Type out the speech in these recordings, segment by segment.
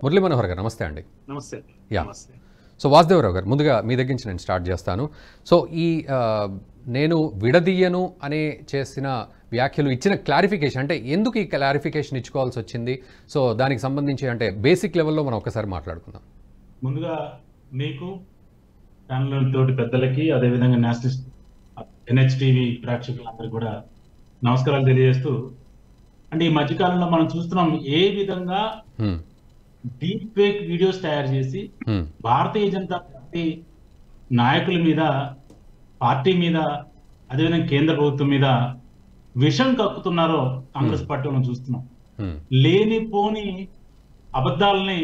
మురళీ మనోహర్ గారు నమస్తే అండి. నమస్తే. యా. సో వాసుదేవరావు గారు, ముందుగా మీ దగ్గర నుంచి నేను స్టార్ట్ చేస్తాను. సో ఈ నేను విడదీయను అనే చేసిన వ్యాఖ్యలు ఇచ్చిన క్లారిఫికేషన్, అంటే ఎందుకు ఈ క్లారిఫికేషన్ ఇచ్చుకోవాల్సి వచ్చింది? సో దానికి సంబంధించి అంటే బేసిక్ లెవెల్లో మనం ఒకసారి మాట్లాడుకుందాం. ముందుగా మీకు ఛానల్ తోటి పెద్దలకి, అదేవిధంగా నేషనల్ NHTV ప్రేక్షకులందరికీ కూడా నమస్కారాలు తెలియజేస్తూ, అంటే ఈ మధ్యకాలంలో మనం చూస్తున్నాం ఏ విధంగా డీప్ ఫేక్ వీడియోస్ తయారు చేసి భారతీయ జనతా పార్టీ నాయకుల మీద, పార్టీ మీద, అదేవిధంగా కేంద్ర ప్రభుత్వం మీద విషం కక్కుతున్నారో కాంగ్రెస్ పార్టీ మనం చూస్తున్నాం. లేనిపోని అబద్ధాలని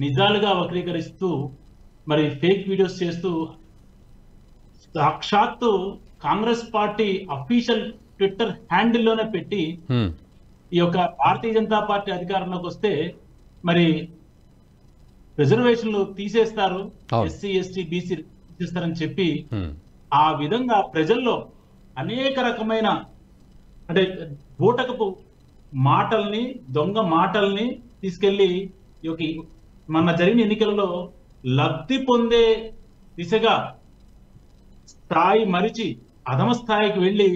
నిజాలుగా వక్రీకరిస్తూ మరి ఫేక్ వీడియోస్ చేస్తూ సాక్షాత్తు కాంగ్రెస్ పార్టీ అఫీషియల్ ట్విట్టర్ హ్యాండిల్లోనే పెట్టి ఈ యొక్క భారతీయ జనతా పార్టీ అధికారంలోకి వస్తే మరి రిజర్వేషన్లు తీసేస్తారు, SC ST BC తీసేస్తారని చెప్పి ఆ విధంగా ప్రజల్లో అనేక రకమైన అంటే బూటకపు మాటల్ని, దొంగ మాటల్ని తీసుకెళ్లి మన జరిగిన ఎన్నికలలో లబ్ధి పొందే దిశగా స్థాయి మరిచి అధమ స్థాయికి వెళ్ళి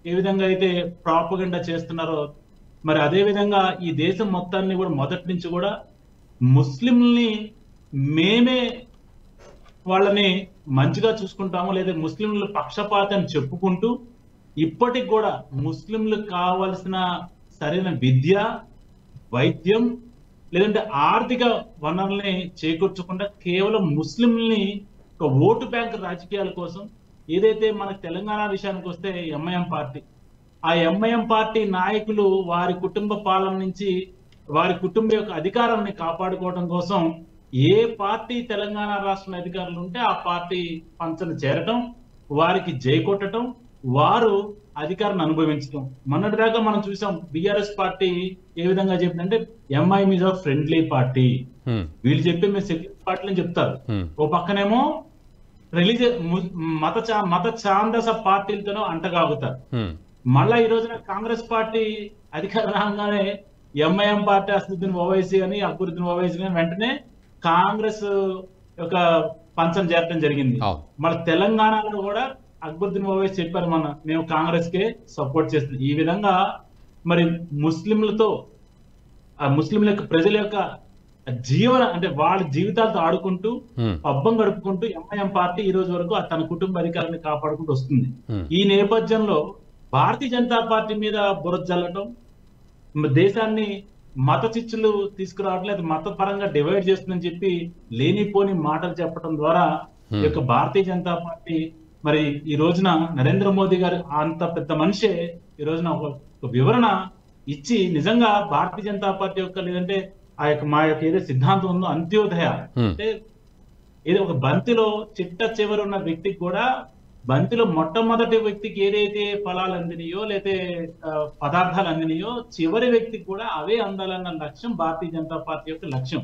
ఏ విధంగా అయితే ప్రాపగండా చేస్తున్నారో, మరి అదే విధంగా ఈ దేశం మొత్తాన్ని కూడా మొదటి నుంచి కూడా ముస్లింల్ని మేమే వాళ్ళని మంచిగా చూసుకుంటాము, లేదా ముస్లింల పక్షపాతం చెప్పుకుంటూ ఇప్పటికి కూడా ముస్లింలకు కావలసిన సరైన విద్య, వైద్యం, లేదంటే ఆర్థిక వనరుల్ని చేకూర్చకుండా కేవలం ముస్లింల్ని ఒక ఓటు బ్యాంక్ రాజకీయాల కోసం, ఏదైతే మన తెలంగాణ విషయానికి వస్తే MIM పార్టీ, ఆ MIM పార్టీ నాయకులు వారి కుటుంబ పాలన నుంచి, వారి కుటుంబ యొక్క అధికారాన్ని కాపాడుకోవడం కోసం ఏ పార్టీ తెలంగాణ రాష్ట్రంలో అధికారులు ఉంటే ఆ పార్టీ పంచను చేరటం, వారికి జై కొట్టడం, వారు అధికారాన్ని అనుభవించడం. మొన్నటిదాకా మనం చూసాం BRS పార్టీ ఏ విధంగా చెప్పిందంటే MIM is a friendly party. వీళ్ళు చెప్పి మేము సెక్యులర్ పార్టీ అని చెప్తారు. ఓ పక్కనేమో మత ఛాందస పార్టీలతోనో అంటగాగుతారు. మళ్ళా ఈ రోజున కాంగ్రెస్ పార్టీ అధికారం రాగానే MIM పార్టీ అసదుద్దీన్ ఓవైసీ అని, అక్బరుద్దీన్ ఓవైసీ అని వెంటనే కాంగ్రెస్ యొక్క పంచం చేరటం జరిగింది. మన తెలంగాణలో కూడా అక్బరుద్దీన్ ఓవైసీ చెప్పారు, మేము కాంగ్రెస్ కే సపోర్ట్ చేస్తాం. ఈ విధంగా మరి ముస్లింలతో, ముస్లింల యొక్క ప్రజల యొక్క అంటే వాళ్ళ జీవితాలతో ఆడుకుంటూ పబ్బం గడుపుకుంటూ MIM పార్టీ ఈ రోజు వరకు తన కుటుంబ అధికారాన్ని కాపాడుకుంటూ వస్తుంది. ఈ నేపథ్యంలో భారతీయ జనతా పార్టీ మీద బురద జల్లటం, దేశాన్ని మత చిచ్చులు తీసుకురావడం, లేదా మత పరంగా డివైడ్ చేస్తుందని చెప్పి లేనిపోని మాటలు చెప్పడం ద్వారా ఈ యొక్క భారతీయ జనతా పార్టీ మరి ఈ రోజున నరేంద్ర మోదీ గారు అంత పెద్ద మనిషే ఈ రోజున ఒక వివరణ ఇచ్చి నిజంగా భారతీయ జనతా పార్టీ యొక్క, లేదంటే ఆ యొక్క మా యొక్క ఏదో సిద్ధాంతం ఉందో అంత్యోదయ, అంటే ఏదో ఒక బంతిలో చిట్ట చివరి ఉన్న వ్యక్తికి కూడా, బంతిలో మొట్టమొదటి వ్యక్తికి ఏదైతే ఫలాలు అందినాయో లేతే పదార్థాలు అందినాయో చివరి వ్యక్తికి కూడా అవే అందాలన్న లక్ష్యం భారతీయ జనతా పార్టీ యొక్క లక్ష్యం.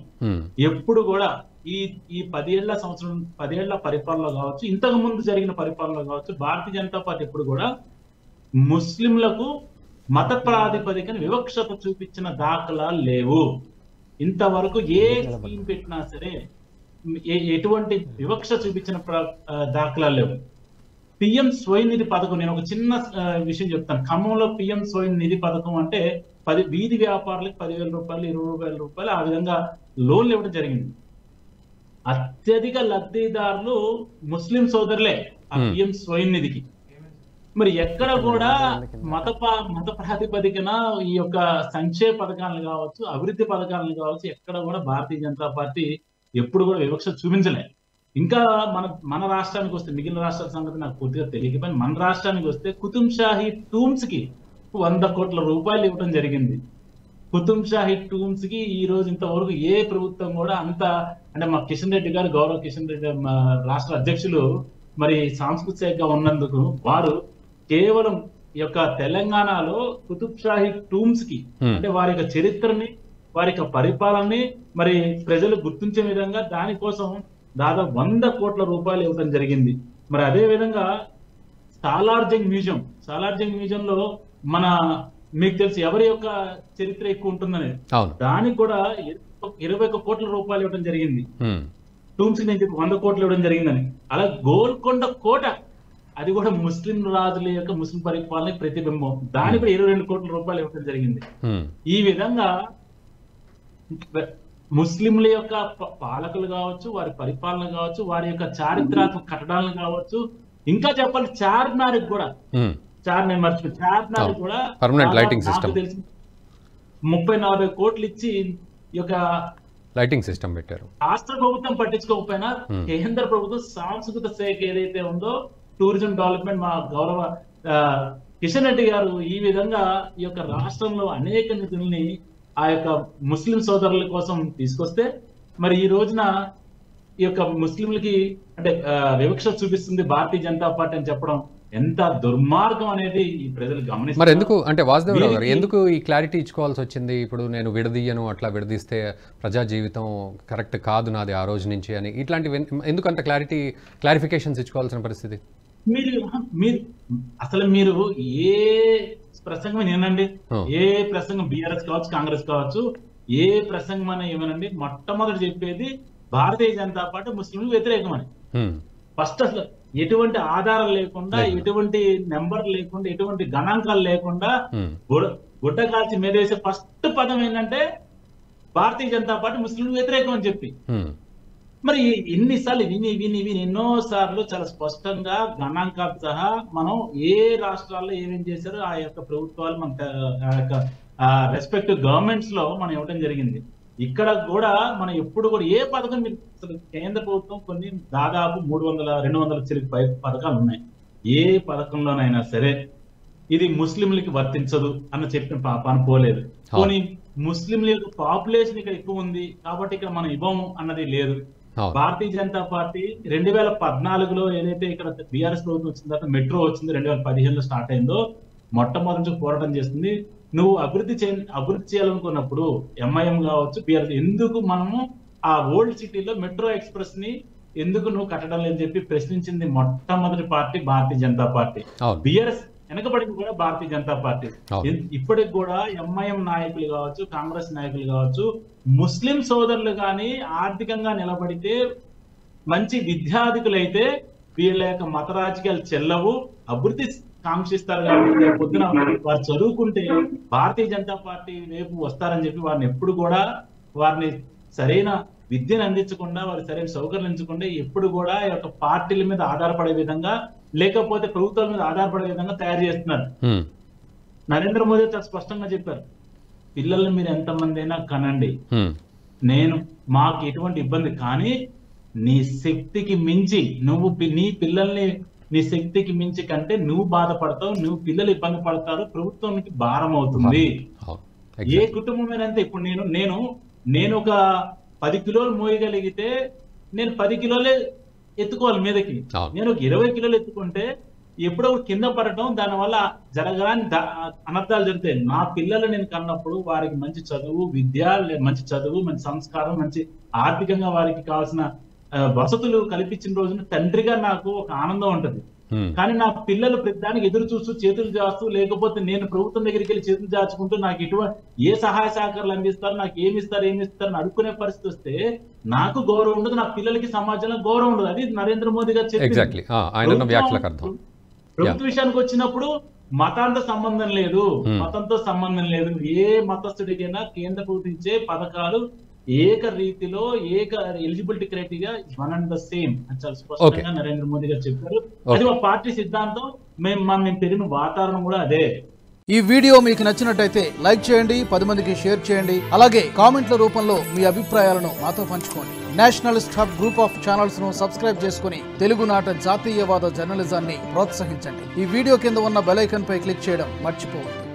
ఎప్పుడు కూడా ఈ 10 ఏళ్ల పరిపాలనలో కావచ్చు, ఇంతకు ముందు జరిగిన పరిపాలనలో కావచ్చు, భారతీయ జనతా పార్టీ ఎప్పుడు కూడా ముస్లింలకు మత ప్రాతిపదికన వివక్షత చూపించిన దాఖలాలు లేవు. ఇంతవరకు ఏ స్కీమ్ పెట్టినా సరే ఎటువంటి వివక్ష చూపించిన దాఖలాలు లేవు. PM స్వయం నిధి పథకం, నేను ఒక చిన్న విషయం చెప్తాను. ఖమ్మంలో PM స్వయం నిధి పథకం అంటే వీధి వ్యాపారులకు 10,000 రూపాయలు, 20,000 రూపాయలు ఆ విధంగా లోన్లు ఇవ్వడం జరిగింది. అత్యధిక లబ్ధిదారులు ముస్లిం సోదరులే ఆ PM స్వయం నిధికి. మరి ఎక్కడ కూడా మత ప్రాతిపదికన ఈ యొక్క సంక్షేమ పథకాలను కావచ్చు, అభివృద్ధి పథకాలను కావచ్చు, ఎక్కడ కూడా భారతీయ జనతా పార్టీ ఎప్పుడు కూడా వివక్ష చూపించలేదు. ఇంకా మన రాష్ట్రానికి వస్తే, మిగిలిన రాష్ట్రాల సంగతి నాకు పూర్తిగా తెలియకపోయినా, మన రాష్ట్రానికి వస్తే కుతుబ్ షాహీ టూమ్స్ కి 100 కోట్ల రూపాయలు ఇవ్వడం జరిగింది. కుతుబ్ షాహీ టూమ్స్ కి ఈ రోజు ఇంతవరకు ఏ ప్రభుత్వం కూడా అంత, అంటే మా కిషన్ రెడ్డి గారు, గౌరవ కిషన్ రెడ్డి రాష్ట్ర అధ్యక్షులు మరి సాంస్కృతిక శాఖగా ఉన్నందుకు వారు కేవలం ఈ యొక్క తెలంగాణలో కుతుబ్ షాహీ టూమ్స్ కి, అంటే వారి యొక్క చరిత్రని, వారి యొక్క పరిపాలనని మరి ప్రజలు గుర్తించే విధంగా దానికోసం దాదాపు 100 కోట్ల రూపాయలు ఇవ్వడం జరిగింది. మరి అదే విధంగా సాలార్జంగ్ మ్యూజియంలో మన మీకు తెలుసు ఎవరి యొక్క చరిత్ర ఎక్కువ ఉంటుందనేది, దానికి కూడా 21 కోట్ల రూపాయలు ఇవ్వడం జరిగింది. టూమ్స్ నేను చెప్పి 100 కోట్లు ఇవ్వడం జరిగిందని. అలా గోల్కొండ కోట అది కూడా ముస్లిం రాజుల యొక్క ముస్లిం పరిపాలన ప్రతిబింబం. దానికి కూడా 22 కోట్ల రూపాయలు ఇవ్వడం జరిగింది. ఈ విధంగా ముస్లింల యొక్క పాలకులు కావచ్చు, వారి పరిపాలన కావచ్చు, వారి యొక్క చారిత్రాత్మక కట్టడాలను కావచ్చు, ఇంకా చెప్పాలి చార్మినార్ కూడా పర్మనెంట్ లైటింగ్ సిస్టమ్ 30-40 కోట్లు ఇచ్చి ఈ యొక్క లైటింగ్ సిస్టమ్ పెట్టారు. రాష్ట్ర ప్రభుత్వం పట్టించుకోకపోయినా కేంద్ర ప్రభుత్వం సాంస్కృతిక శాఖ ఏదైతే ఉందో టూరిజం డెవలప్మెంట్ మా గౌరవ కిషన్ రెడ్డి గారు ఈ విధంగా ఈ యొక్క రాష్ట్రంలో అనేక నిధుల్ని ఆ యొక్క ముస్లిం సోదరుల కోసం తీసుకొస్తే మరి ఈ రోజున ఈ యొక్క ముస్లింలకి అంటే వివక్ష చూపిస్తుంది భారతీయ జనతా పార్టీ అని చెప్పడం ఎంత దుర్మార్గం అనేది ఈ ప్రజలు గమనిస్తారు. మరి ఎందుకు అంటే వాసుదేవరావు గారు ఎందుకు ఈ క్లారిటీ ఇచ్చుకోవాల్సి వచ్చింది? ఇప్పుడు నేను విడదీయను, అట్లా విడదీస్తే ప్రజా జీవితం కరెక్ట్ కాదు నాది ఆ రోజు నుంచి అని ఇట్లాంటివి ఎందుకు అంత క్లారిఫికేషన్స్ ఇచ్చుకోవాల్సిన పరిస్థితి? అసలు మీరు ఏ ప్రసంగం ఏనండి, ఏ ప్రసంగం బీఆర్ఎస్ కావచ్చు, కాంగ్రెస్ కావచ్చు, ఏ ప్రసంగం అని ఏమనండి, మొట్టమొదటి చెప్పేది భారతీయ జనతా పార్టీ ముస్లింలకు వ్యతిరేకమని. ఫస్ట్ అసలు ఎటువంటి ఆధారం లేకుండా, ఎటువంటి నెంబర్ లేకుండా, ఎటువంటి గణాంకాలు లేకుండా గుడ్డ కాల్చి మీద వేసే ఫస్ట్ పదం ఏంటంటే భారతీయ జనతా పార్టీ ముస్లింలకు వ్యతిరేకం అని చెప్పి. మరి ఎన్నిసార్లు విని ఎన్నో సార్లు చాలా స్పష్టంగా గణాంకాలు సహా మనం ఏ రాష్ట్రాల్లో ఏమేం చేశారో ఆ యొక్క ప్రభుత్వాలు మన ఆ యొక్క రెస్పెక్టివ్ గవర్నమెంట్స్ లో మనం ఇవ్వడం జరిగింది. ఇక్కడ కూడా మనం ఎప్పుడు కూడా ఏ పథకం అసలు కేంద్ర ప్రభుత్వం కొన్ని దాదాపు 200 చిలికి పథకాలు ఉన్నాయి. ఏ పథకంలోనైనా సరే ఇది ముస్లింలకి వర్తించదు అన్న చెప్పిన పాపాను పోలేదు. కొన్ని ముస్లింల యొక్క పాపులేషన్ ఇక్కడ ఎక్కువ ఉంది కాబట్టి ఇక్కడ మనం ఇవ్వము అన్నది లేదు. భారతీయ జనతా పార్టీ 2014లో ఏదైతే ఇక్కడ బీఆర్ఎస్ ప్రభుత్వం వచ్చిన తర్వాత మెట్రో వచ్చింది, 2015లో స్టార్ట్ అయిందో మొట్టమొదటి పోరాటం చేస్తుంది. నువ్వు అభివృద్ధి చేయాలనుకున్నప్పుడు ఎంఐఎం కావచ్చు, బీఆర్ఎస్ ఎందుకు మనము ఆ ఓల్డ్ సిటీలో మెట్రో ఎక్స్ప్రెస్ ని ఎందుకు నువ్వు కట్టడం లేదని చెప్పి ప్రశ్నించింది మొట్టమొదటి party Bharatiya Janata party. BRS వెనకబడింది కూడా భారతీయ జనతా పార్టీ. ఇప్పటికి కూడా ఎంఐఎం నాయకులు కావచ్చు, కాంగ్రెస్ నాయకులు కావచ్చు, ముస్లిం సోదరులు కానీ ఆర్థికంగా నిలబడితే మంచి విద్యార్థికులైతే వీళ్ళ యొక్క మత రాజకీయాలు చెల్లవు, అభివృద్ధి కాంక్షిస్తారు కాబట్టి పొద్దున వారు చదువుకుంటే భారతీయ జనతా పార్టీ వైపు వస్తారని చెప్పి వారిని ఎప్పుడు కూడా వారిని సరైన విద్యను అందించకుండా, వారి సరైన సౌకర్యం అందించకుండా ఎప్పుడు కూడా ఈ యొక్క పార్టీల మీద ఆధారపడే విధంగా లేకపోతే ప్రభుత్వాల మీద ఆధారపడే విధంగా తయారు చేస్తున్నారు. నరేంద్ర మోదీ చాలా స్పష్టంగా చెప్పారు, పిల్లల్ని మీరు ఎంతమంది అయినా కనండి, మాకు ఎటువంటి ఇబ్బంది, కానీ నీ శక్తికి మించి నువ్వు నీ పిల్లల్ని నీ శక్తికి మించి కంటే నువ్వు బాధపడతావు, నువ్వు పిల్లలు ఇబ్బంది పడతారు, ప్రభుత్వానికి భారం అవుతుంది. ఏ కుటుంబమేనంతే ఇప్పుడు నేను ఒక 10 కిలోలు మోయగలిగితే నేను 10 కిలోలే ఎత్తుకోవాలి మీదకి. నేను ఒక 20 కిలోలు ఎత్తుకుంటే ఎప్పుడో కింద పడటం, దానివల్ల జరగరాని అనర్థాలు జరుగుతాయి. నా పిల్లలు నేను కన్నప్పుడు వారికి మంచి చదువు, మంచి చదువు, మంచి సంస్కారం, మంచి ఆర్థికంగా వారికి కావాల్సిన వసతులు కల్పించిన రోజున తండ్రిగా నాకు ఒక ఆనందం ఉంటది. కానీ నా పిల్లలు ప్రతిదానికి ఎదురు చూస్తూ చేతులు చాస్తూ, లేకపోతే నేను ప్రభుత్వం దగ్గరికి వెళ్ళి చేతులు చాచుకుంటూ నాకు ఏ సహాయ సహకారాలు అందిస్తారు, నాకు ఏమిస్తారు అని అడుక్కునే పరిస్థితి వస్తే నాకు గౌరవం ఉండదు, నా పిల్లలకి సమాజంలో గౌరవం ఉండదు. అది నరేంద్ర మోదీ గారు చెప్పి ప్రభుత్వ విషయానికి వచ్చినప్పుడు మతాంతో సంబంధం లేదు, మతంతో సంబంధం లేదు. ఏ మతస్థుడికైనా కేంద్ర ప్రభుత్వం ఇచ్చే పథకాలు ఏక రీతిలో ఏక eligibility criteria one and the same చాలా స్పష్టంగా నరేంద్ర మోదీ గారు చెప్పారు. అది మా పార్టీ సిద్ధాంతం. మేము పెరిగిన వాతావరణం కూడా అదే. ఈ వీడియో మీకు నచ్చినట్టయితే లైక్ చేయండి, 10 మందికి షేర్ చేయండి. అలాగే కామెంట్ల రూపంలో మీ అభిప్రాయాలను మాతో పంచుకోండి. Nationalist hub group of channels ను సబ్స్క్రైబ్ చేసుకుని తెలుగునాట జాతీయవాద జర్నలిజాన్ని ప్రోత్సహించండి. ఈ వీడియో కింద ఉన్న బెల్ ఐకాన్ పై క్లిక్ చేయడం మర్చిపోవద్దు.